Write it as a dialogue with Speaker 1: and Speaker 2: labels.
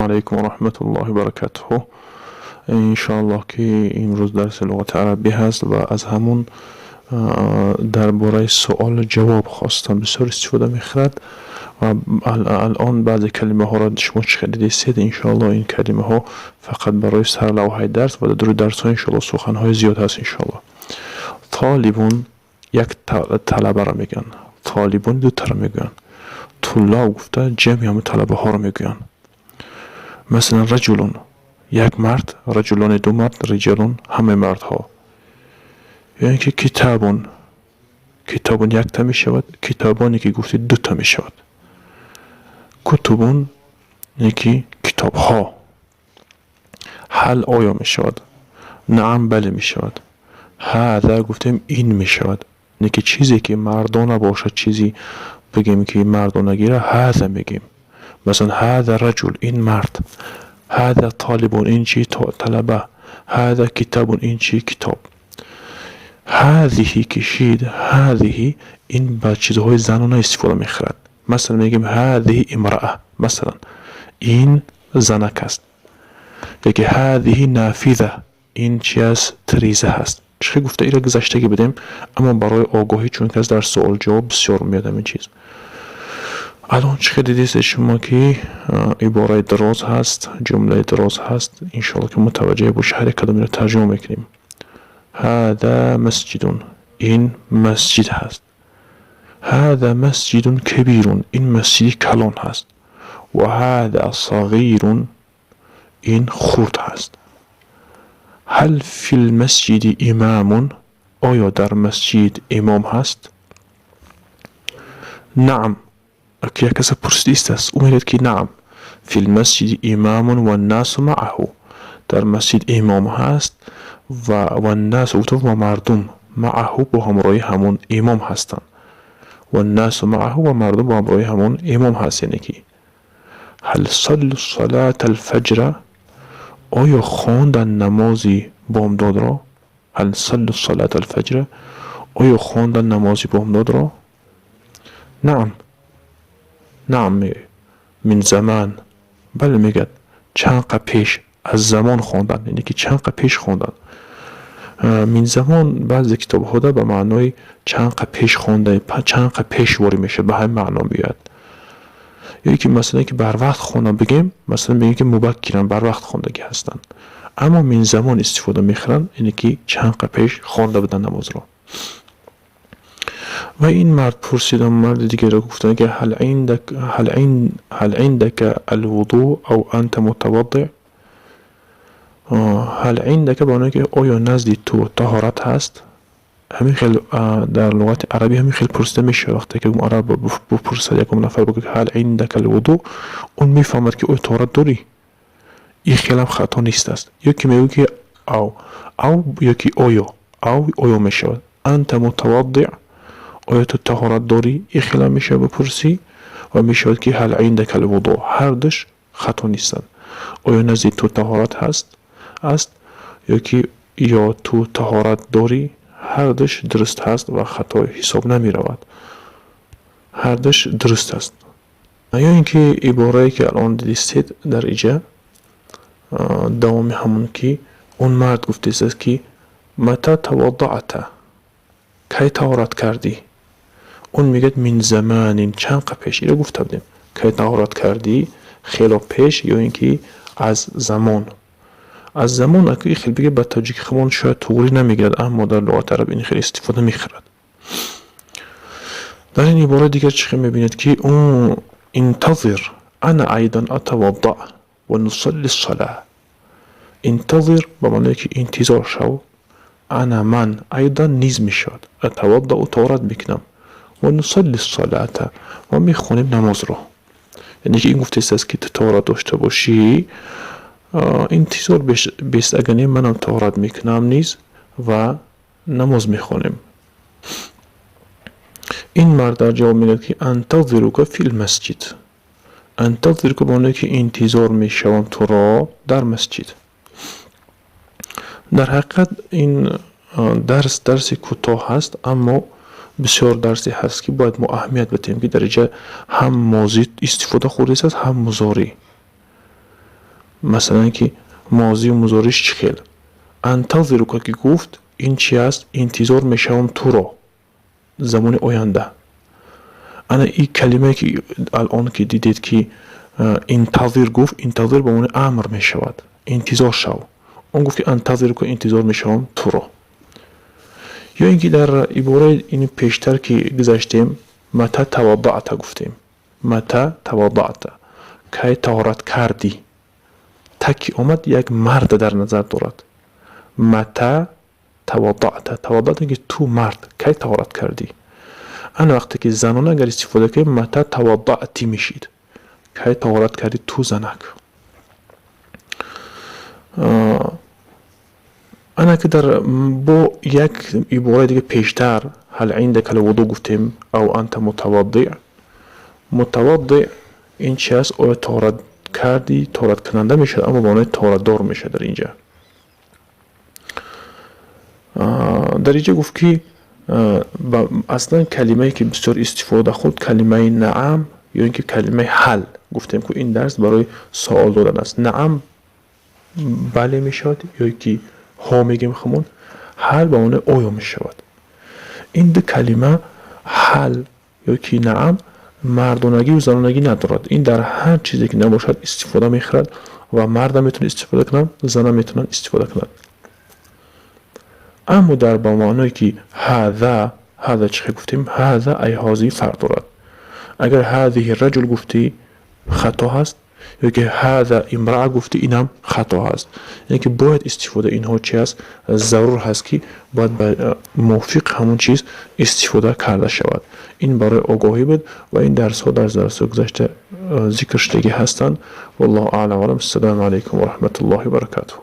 Speaker 1: علیکم و رحمت الله و برکاته. انشاءالله که امروز درس لغت عربی هست و از همون درباره سوال جواب خواستم بسیار استفاده میخورد و الان بعضی کلمه ها را شما شنیدید. انشاءالله این کلمه ها فقط برای سر لوحه درس و در درس ها انشاءالله سخن های زیاد هست. انشاءالله طالبون یک طلبه را میگن، طالبون دو تا را میگن، طلاب گفته جمع همه طلبه ها را میگن. مثلا رجلون یک مرد، رجلون دو مرد، رجلون همه مرد ها. یعنی که کتابون یک تا می شود، کتابانی که گفتی دو تا می شود. کتبون یعنی که کتاب ها. هل آیا می شود، نعم بله می شود. هذا گفتیم این می شود، یعنی که چیزی که مردانه باشد، چیزی بگیم که مردانه گیره هذا میگیم. مثلا هذا رجل این مرد، هذا طالبون این چی طلبه، هذا کتابون این چی کتاب. هذه کشید، هذه این با چیزهای زنانه استفاده میخورد. مثلا میگیم هذه امرأه، مثلا این زنک است. یکی هذه نافذه این چی است تریزه هست. چه گفته ایرا گذشتگی بدیم اما برای آگاهی، چون که از در سوال جواب بسیار میاد این چیز. الان چه دیدید شما که عباره دراز هست، جمله دراز هست. انشاءالله که متوجه باشه هر کدوم رو ترجمه میکنیم. هذا مسجد این مسجد هست. هذا مسجد کبیر این مسجد کلان هست. و هذا صغیر این خرد هست. هل فی المسجد امام آیا در مسجد امام هست؟ نعم. اکی کسی پرسیده است او میگه که نعم فی المسجد امام و الناس معه، در مسجد امام هست و الناس و مردم معه با همراه همون امام هستند. و الناس معه و مردم با همراه همون امام هست. یعنی که هل صلوا صلاة الفجر آیا خواندن نمازی بامداد را؟ هل صلوا صلاة الفجر آیا خواندن نمازی بامداد را؟ نعم. نعم میگه من زمان بله میگه چند قه پیش، از زمان خواندن یعنی که چند قه پیش خواندن. من زمان بعضی کتاب ها به معنای چند قه پیش خونده، چند قه پیش واری میشه به همین معنا بیاد. یعنی که مثلا که بر وقت خوندن بگیم، مثلا بگیم که مبکرن بر وقت خوندگی هستن، اما من زمان استفاده میخورن یعنی که چند قه پیش خونده بودن نماز را. و این مرد پرسیدن مرد دیگه را گفتن که هل عندك الوضوء او انت متوضع؟ هل عندك بانه که آیا نزدی تو طهارت هست؟ همین خیلی در لغت عربی همین خیلی پرسیده میشه. وقتی که اون عرب بپرسد یکم نفر بگه هل عندك الوضوء، اون میفهمد که او طهارت داری. این خیلی هم خطا نیست است. یکی میگه که او یکی آیا میشود. انت متوضع آیا تو طهارت داری؟ این خیلی میشه بپرسی و میشود که هل عندك الوضوء. هر دوش خطا نیستند. آیا نزد تو طهارت است یا تو طهارت داری، هر دوش درست هست و خطا حساب نمی رود. هر دوش درست است. یا اینکه عباره که الان دیدید در اینجا دوام همون که اون مرد گفته است که متى توضعت کی طهارت کردی؟ اون میگه من زمان چند قه پیش. اینو گفته بودیم کی طهارت کردی خیلی پیش، یا اینکه از زمان. از زمان اگه خیلی بگه به تاجیک خمون شاید طوری نمیگرد، اما در لغت عرب این خیلی استفاده میخورد. در این عباره دیگر چی میبینید که اون انتظر انا ایضا اتوضع و نصلي الصلاه. انتظر به معنی که انتظار شو، انا من ایضا نیز میشد اتوضع و طهارت میکنم و نصلي الصلاه و میخونیم نماز رو. یعنی که این گفته است که تو طهارت داشته باشی، انتظار بیست اگه منم طهارت میکنم نیز و نماز میخونیم. این مرد در جواب میگه که انتظرک فی المسجد. انتظرک معنی که انتظار میشوم تو را در مسجد. در حقیقت این درس کوتاه هست، اما بسیار درسی هست که باید ما اهمیت بدیم که در اینجا هم ماضی استفاده خورده است هم مضارع. مثلا که ماضی و مضارعش چی خیلی. انتظرک که گفت این چی است؟ انتظار میشوم تو را، زمان آینده. انا این کلمه که الان که دیدید که انتظر گفت، انتظر به معنی امر می شود، انتظار شو. اون گفت که انتظر که انتظار می شوم تو را. یا اینکه در عباره این پیشتر که گذاشتیم متى تواضعت گفتیم، متى تواضعت، کی طهارت کردی. تکی آمد یک مرد در نظر دارد. متى تواضعت، تواضعت که تو مرد کی طهارت کردی. انا وقتی که زنان اگر استفاده کنیم متى تواضعتی میشید، کی طهارت کردی تو زنک. انا که در با یک عباره دیگه پیشتر هل عندك الوضوء گفتیم او انت متوضع. متوضع این چی است؟ آیا طهارت کردی؟ طهارت کننده میشه اما به معنای طهارت دار میشه در اینجا. در اینجا گفت که اصلا کلمه که بسیار استفاده خود کلمه نعم یا اینکه کلمه حل. گفتیم که این درس برای سوال دادن است. نعم بله میشود یا که ها میگیم خمون. حل به معنی آیا میشود. این دو کلمه حل یا که نعم مردانگی و زنانگی ندارد. این در هر چیزی که نباشد استفاده میخورد و مرد میتونه استفاده کنند، زن میتونن استفاده کنند. اما در با معنی که هذا چه گفتیم؟ هذا ای هذی فرق دارد. اگر هذه رجل گفتی خطا هست یا که هذا امرأه گفتی اینم خطا هست. یعنی که باید استفاده اینها چی است؟ ضرور هست که باید به موافق همون چیز استفاده کرده شود. این برای آگاهی بود و این درس ها در درس گذشته ذکر شدگی هستند. والله اعلم و السلام علیکم و رحمت الله و برکاته.